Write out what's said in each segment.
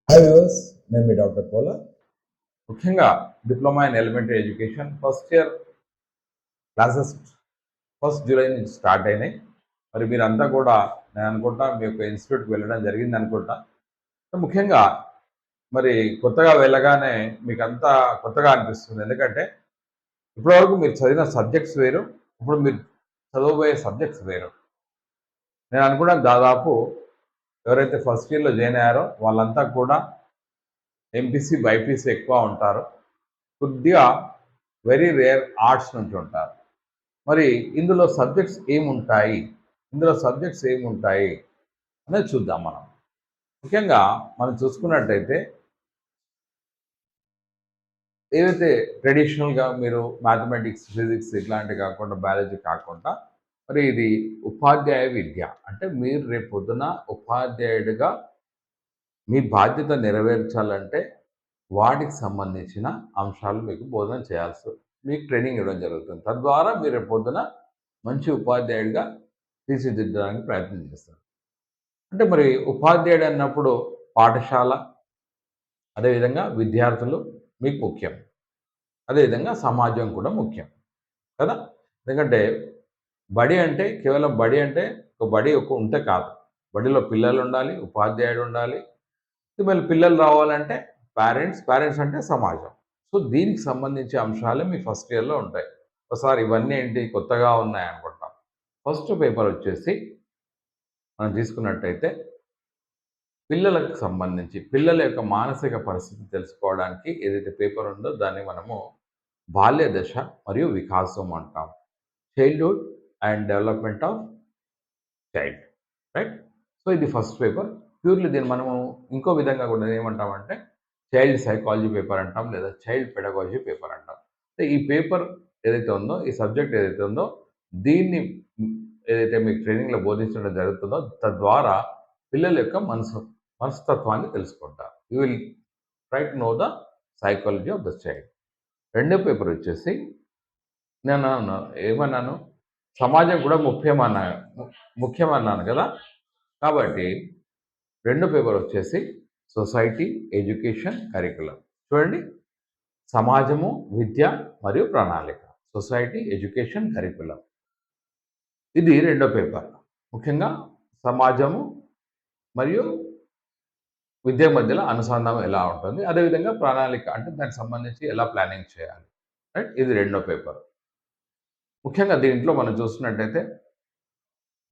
Hi viewers, నేను మీ doctor పోలా. ముఖ్యంగా diploma in elementary education first year classes 1 July నుంచి స్టార్ట్ అయినాయి. మరి మీరంతా కూడా నేను అనుకుంటా మీ యొక్క ఇన్స్టిట్యూట్కి వెళ్ళడం జరిగింది అనుకుంటా. ముఖ్యంగా మరి కొత్తగా వెళ్ళగానే మీకు అంతా కొత్తగా అనిపిస్తుంది. ఎందుకంటే ఇప్పటివరకు మీరు చదివిన సబ్జెక్ట్స్ వేరు, ఇప్పుడు మీరు చదవబోయే సబ్జెక్ట్స్ వేరు. నేను అనుకున్నాను దాదాపు ఎవరైతే ఫస్ట్ ఇయర్లో జాయిన్ అయ్యారో వాళ్ళంతా కూడా ఎంపీసీ బైపీసీ ఎక్కువ ఉంటారు, కొద్దిగా వెరీ రేర్ ఆర్ట్స్ నుంచి ఉంటారు. మరి ఇందులో సబ్జెక్ట్స్ ఏముంటాయి అనేది చూద్దాం. మనం ముఖ్యంగా మనం చూసుకున్నట్టయితే ఏవైతే ట్రెడిషనల్గా మీరు మ్యాథమెటిక్స్, ఫిజిక్స్ ఇట్లాంటివి కాకుండా, బయాలజీ కాకుండా మరి ఇది ఉపాధ్యాయ విద్య అంటే మీరు రేపు పొద్దున ఉపాధ్యాయుడిగా మీ బాధ్యత నెరవేర్చాలంటే వాటికి సంబంధించిన అంశాలు మీకు బోధన చేయాల్సి, మీకు ట్రైనింగ్ ఇవ్వడం జరుగుతుంది. తద్వారా మీరు రేపు పొద్దున మంచి ఉపాధ్యాయుడిగా తీర్చిదిద్దడానికి ప్రయత్నం చేస్తారు. అంటే మరి ఉపాధ్యాయుడు అన్నప్పుడు పాఠశాల, అదేవిధంగా విద్యార్థులు మీకు ముఖ్యం, అదేవిధంగా సమాజం కూడా ముఖ్యం కదా. ఎందుకంటే బడి అంటే కేవలం బడి అంటే ఒక బడి ఉంటే కాదు, బడిలో పిల్లలు ఉండాలి, ఉపాధ్యాయుడు ఉండాలి, మళ్ళీ పిల్లలు రావాలంటే పేరెంట్స్ అంటే సమాజం. సో దీనికి సంబంధించి అంశాలు మీ ఫస్ట్ ఇయర్లో ఉంటాయి. ఒకసారి ఇవన్నీ ఏంటి కొత్తగా ఉన్నాయి అనుకుంటాం. ఫస్ట్ పేపర్ వచ్చేసి మనం తీసుకున్నట్టయితే పిల్లలకు సంబంధించి పిల్లల యొక్క మానసిక పరిస్థితి తెలుసుకోవడానికి ఏదైతే పేపర్ ఉందో దాన్ని మనము బాల్య దశ మరియు వికాసం అంటాం. Childhood and development of child, right. So ఇది ఫస్ట్ పేపర్. ప్యూర్లీ దీన్ని మనము ఇంకో విధంగా కూడా ఏమంటామంటే చైల్డ్ సైకాలజీ పేపర్ అంటాం, లేదా చైల్డ్ పెడగాలజీ పేపర్ అంటాం. అంటే ఈ పేపర్ ఏదైతే ఉందో, ఈ సబ్జెక్ట్ ఏదైతే ఉందో, దీన్ని ఏదైతే మీకు ట్రైనింగ్లో బోధించడం జరుగుతుందో తద్వారా పిల్లల యొక్క మనస్తత్వాన్ని తెలుసుకుంటారు. You will try to know the psychology of the child. రెండో పేపర్ వచ్చేసి నేను ఏమన్నాను, సమాజం కూడా ముఖ్యమన్నాను కదా. కాబట్టి రెండో పేపర్ వచ్చేసి సొసైటీ, ఎడ్యుకేషన్, కరికులం. చూడండి, సమాజము, విద్య మరియు ప్రణాళిక, సొసైటీ, ఎడ్యుకేషన్, కరికులం. ఇది రెండో పేపర్. ముఖ్యంగా సమాజము మరియు విద్య మధ్యలో అనుసంధానం ఎలా ఉంటుంది, అదేవిధంగా ప్రణాళిక అంటే దానికి సంబంధించి ఎలా ప్లానింగ్ చేయాలి, రైట్. ఇది రెండో పేపర్. ముఖ్యంగా దీంట్లో మనం చూస్తున్నట్టయితే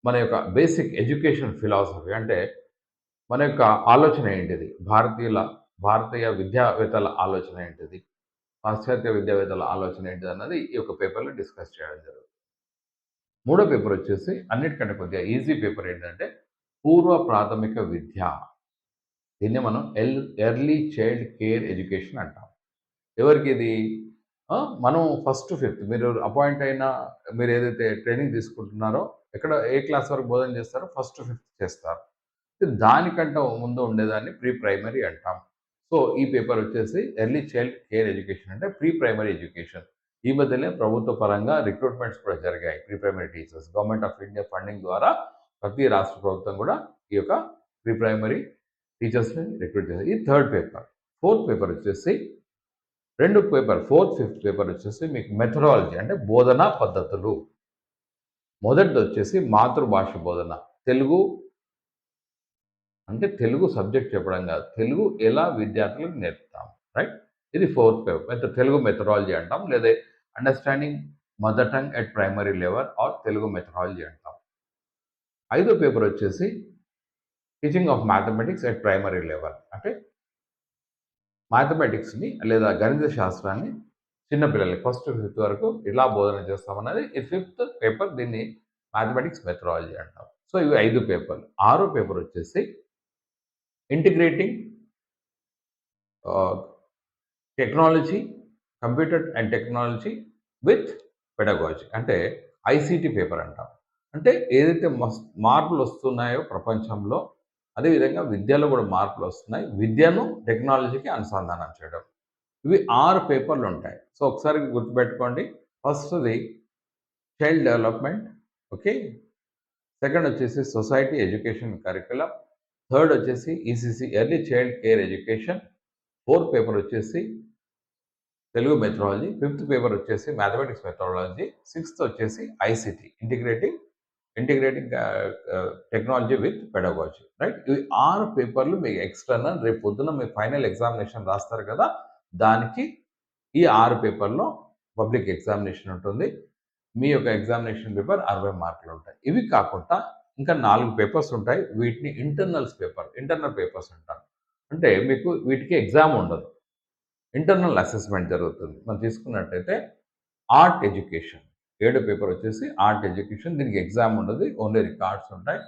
మన యొక్క బేసిక్ ఎడ్యుకేషన్ ఫిలాసఫీ అంటే మన యొక్క ఆలోచన ఏంటిది, భారతీయ విద్యావేత్తల ఆలోచన ఏంటిది, పాశ్చాత్య విద్యావేత్తల ఆలోచన ఏంటిది అన్నది ఈ యొక్క పేపర్లో డిస్కస్ చేయడం జరుగుతుంది. మూడో పేపర్ వచ్చేసి అన్నిటికంటే కొద్దిగా ఈజీ పేపర్ ఏంటంటే పూర్వ ప్రాథమిక విద్య. దీన్ని మనం ఎర్లీ చైల్డ్ కేర్ ఎడ్యుకేషన్ అంటాం. ఎవరికి ఇది? మనం ఫస్ట్ ఫిఫ్త్ మీరు అపాయింట్ అయిన, మీరు ఏదైతే ట్రైనింగ్ తీసుకుంటున్నారో, ఏ క్లాస్ వరకు బోధన చేస్తారో ఫస్ట్ ఫిఫ్త్ చేస్తారు. దానికంటే ముందు ఉండేదాన్ని ప్రీ ప్రైమరీ అంటాం. సో ఈ పేపర్ వచ్చేసి ఎర్లీ చైల్డ్ కేర్ ఎడ్యుకేషన్ అంటే ప్రీ ప్రైమరీ ఎడ్యుకేషన్. ఈ మధ్యనే ప్రభుత్వ పరంగా రిక్రూట్మెంట్స్ కూడా జరిగాయి. Pre primary teachers government of India funding ద్వారా ప్రతి రాష్ట్ర ప్రభుత్వం కూడా ఈ యొక్క ప్రీ ప్రైమరీ టీచర్స్ని రిక్రూట్ చేశారు. ఇది థర్డ్ పేపర్. ఫోర్త్ పేపర్ వచ్చేసి ఫిఫ్త్ పేపర్ వచ్చేసి మీకు మెథడాలజీ అంటే బోధనా పద్ధతులు. మొదటిది వచ్చేసి మాతృభాష బోధన, తెలుగు అంటే తెలుగు సబ్జెక్ట్ చెప్పడం కాదు, తెలుగు ఎలా విద్యార్థులకు నేర్పుతాం, రైట్. ఇది ఫోర్త్ పేపర్. తెలుగు మెథడాలజీ అంటాం, లేదా understanding mother tongue at primary level or Telugu methodology అంటాం. ఐదో పేపర్ వచ్చేసి teaching of mathematics at primary level అంటే మ్యాథమెటిక్స్ని లేదా గణిత శాస్త్రాన్ని చిన్నపిల్లలకి ఫస్ట్ ఫిఫ్త్ వరకు ఇలా బోధన చేస్తామన్నది ఈ ఫిఫ్త్ పేపర్. దీన్ని మ్యాథమెటిక్స్ మెథడాలజీ అంటాం. సో ఇవి 5 పేపర్లు. ఆరో పేపర్ వచ్చేసి integrating technology, computer and technology with pedagogy అంటే ఐసీటీ పేపర్ అంటాం. అంటే ఏదైతే మార్పులు వస్తున్నాయో ప్రపంచంలో, అదేవిధంగా విద్యలో కూడా మార్పులు వస్తున్నాయి, విద్యను టెక్నాలజీకి అనుసంధానం చేయడం. ఇవి 6 పేపర్లు ఉంటాయి. సో ఒకసారి గుర్తుపెట్టుకోండి. ఫస్ట్ది చైల్డ్ డెవలప్మెంట్, ఓకే. సెకండ్ వచ్చేసి సొసైటీ, ఎడ్యుకేషన్, కరికులం. థర్డ్ వచ్చేసి ECC early child care education. Fourth paper వచ్చేసి తెలుగు మెథడాలజీ. ఫిఫ్త్ పేపర్ వచ్చేసి మ్యాథమెటిక్స్ మెథడాలజీ. సిక్స్త్ వచ్చేసి ICT integrating technology with pedagogy. Right, ఇవి 6 పేపర్లు మీకు ఎక్స్టర్నల్. రేపు పొద్దున మీ ఫైనల్ ఎగ్జామినేషన్ రాస్తారు కదా, దానికి ఈ 6 పేపర్లో పబ్లిక్ ఎగ్జామినేషన్ ఉంటుంది. మీ యొక్క ఎగ్జామినేషన్ పేపర్ 60 మార్కులు ఉంటాయి. ఇవి కాకుండా ఇంకా 4 పేపర్స్ ఉంటాయి. వీటిని ఇంటర్నల్ పేపర్స్ అంటారు. అంటే మీకు వీటికి ఎగ్జామ్ ఉండదు, ఇంటర్నల్ అసెస్మెంట్ జరుగుతుంది. మనం తీసుకున్నట్టయితే ఆర్ట్ ఎడ్యుకేషన్ 7 పేపర్ వచ్చేసి ఆర్ట్ ఎడ్యుకేషన్. దీనికి ఎగ్జామ్ ఉండదు, ఓన్లీ రికార్డ్స్ ఉంటాయి.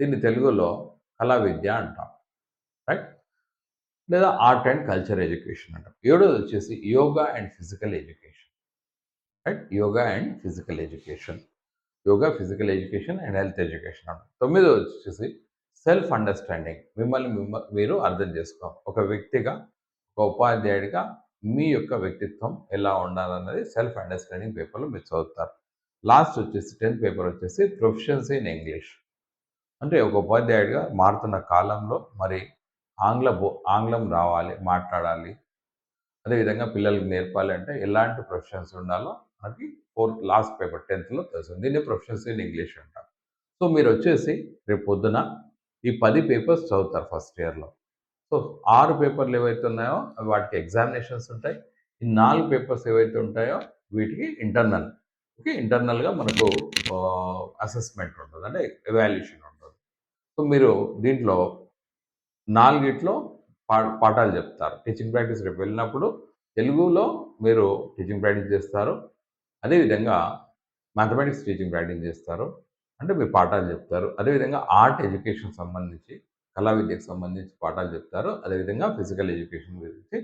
దీన్ని తెలుగులో కళా విద్య అంటాం. రైట్, లేదా ఆర్ట్ అండ్ కల్చర్ ఎడ్యుకేషన్ అంటాం. 7వ వచ్చేసి yoga and physical education. Right, yoga and physical education. Yoga, physical education and health education అంటాం. 9వ వచ్చేసి సెల్ఫ్ అండర్స్టాండింగ్. మిమ్మల్ని మీరు అర్థం చేసుకోవాలి. ఒక వ్యక్తిగా, ఒక ఉపాధ్యాయుడిగా మీ యొక్క వ్యక్తిత్వం ఎలా ఉండాలన్నది సెల్ఫ్ అండర్స్టాండింగ్ పేపర్లో మీరు చదువుతారు. లాస్ట్ వచ్చేసి 10th పేపర్ వచ్చేసి ప్రొఫిషియన్సీ ఇన్ ఇంగ్లీష్. అంటే ఒక ఉపాధ్యాయుడిగా మారుతున్న కాలంలో మరి ఆంగ్లం రావాలి, మాట్లాడాలి. అదేవిధంగా పిల్లలకి నేర్పాలి అంటే ఎలాంటి ప్రొఫెషన్స్ ఉండాలో మనకి లాస్ట్ పేపర్ 10th తెలుస్తుంది. దీన్ని ప్రొఫెషన్స్ ఇన్ ఇంగ్లీష్ అంటారు. సో మీరు వచ్చేసి రేపు పొద్దున ఈ 10 పేపర్స్ చదువుతారు ఫస్ట్ ఇయర్లో. సో 6 పేపర్లు ఏవైతే ఉన్నాయో వాటికి ఎగ్జామినేషన్స్ ఉంటాయి. ఈ 4 పేపర్స్ ఏవైతే ఉంటాయో వీటికి ఇంటర్నల్. ఓకే, ఇంటర్నల్గా మనకు అసెస్మెంట్ ఉంటుంది, అంటే ఎవాల్యుయేషన్ ఉంటుంది. సో మీరు దీంట్లో 4 పాఠాలు చెప్తారు. టీచింగ్ ప్రాక్టీస్ రేపు వెళ్ళినప్పుడు తెలుగులో మీరు టీచింగ్ ప్రాక్టీస్ చేస్తారు. అదేవిధంగా మ్యాథమెటిక్స్ టీచింగ్ ప్రాక్టీస్ చేస్తారు, అంటే మీరు పాఠాలు చెప్తారు. అదేవిధంగా ఆర్ట్ ఎడ్యుకేషన్ సంబంధించి, కళా విద్యకు సంబంధించి పాఠాలు చెప్తారు. అదేవిధంగా ఫిజికల్ ఎడ్యుకేషన్ గురించి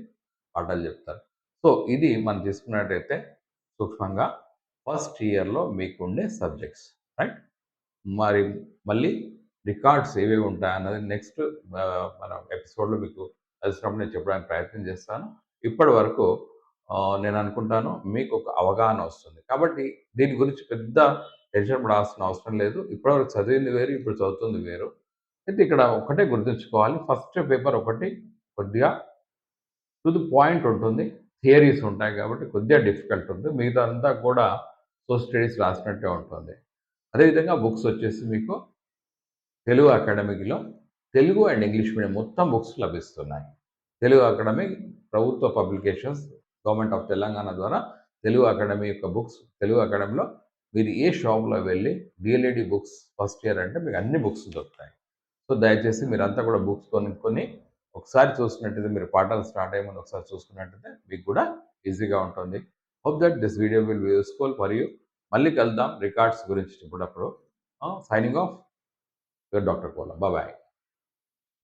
పాఠాలు చెప్తారు. సో ఇది మనం తీసుకున్నట్టయితే సూక్ష్మంగా ఫస్ట్ ఇయర్లో మీకు ఉండే సబ్జెక్ట్స్. రైట్, మరి మళ్ళీ రికార్డ్స్ ఏవేవి ఉంటాయన్నది నెక్స్ట్ మన ఎపిసోడ్లో మీకు కలిసినప్పుడు నేను చెప్పడానికి ప్రయత్నం చేస్తాను. ఇప్పటి వరకు నేను అనుకుంటాను మీకు ఒక అవగాహన వస్తుంది. కాబట్టి దీని గురించి పెద్ద టెన్షన్ పడాల్సిన అవసరం లేదు. ఇప్పటివరకు చదివింది వేరు, ఇప్పుడు చదువుతుంది వేరు. అయితే ఇక్కడ ఒకటే గుర్తుంచుకోవాలి, ఫస్ట్ పేపర్ ఒకటి కొద్దిగా టు ది పాయింట్ ఉంటుంది, థియరీస్ ఉంటాయి కాబట్టి కొద్దిగా డిఫికల్ట్ ఉంది. మిగతా అంతా కూడా సోషల్ స్టడీస్ రాసినట్టే ఉంటుంది. అదేవిధంగా బుక్స్ వచ్చేసి మీకు తెలుగు అకాడమీలో తెలుగు అండ్ ఇంగ్లీష్ మీడియం మొత్తం బుక్స్ లభిస్తున్నాయి. తెలుగు అకాడమీ ప్రభుత్వ పబ్లికేషన్స్, గవర్నమెంట్ ఆఫ్ తెలంగాణ ద్వారా తెలుగు అకాడమీ యొక్క బుక్స్, తెలుగు అకాడమీలో మీరు ఏ షాప్లో వెళ్ళి డిఎల్ఈడి బుక్స్ ఫస్ట్ ఇయర్ అంటే మీకు అన్ని బుక్స్ దొరుకుతాయి. సో దయచేసి మీరంతా కూడా బుక్స్ కొనుక్కొని ఒకసారి చూసినట్టయితే, మీరు పాఠాలు స్టార్ట్ అయ్యే ముందు ఒకసారి చూసుకున్నట్టయితే మీకు కూడా ఈజీగా ఉంటుంది. Hope that this video will be useful for you. మళ్ళీ కలుద్దాం రికార్డ్స్ గురించి ఇప్పుడప్పుడు. Signing off, your Dr. Kola. Bye-bye.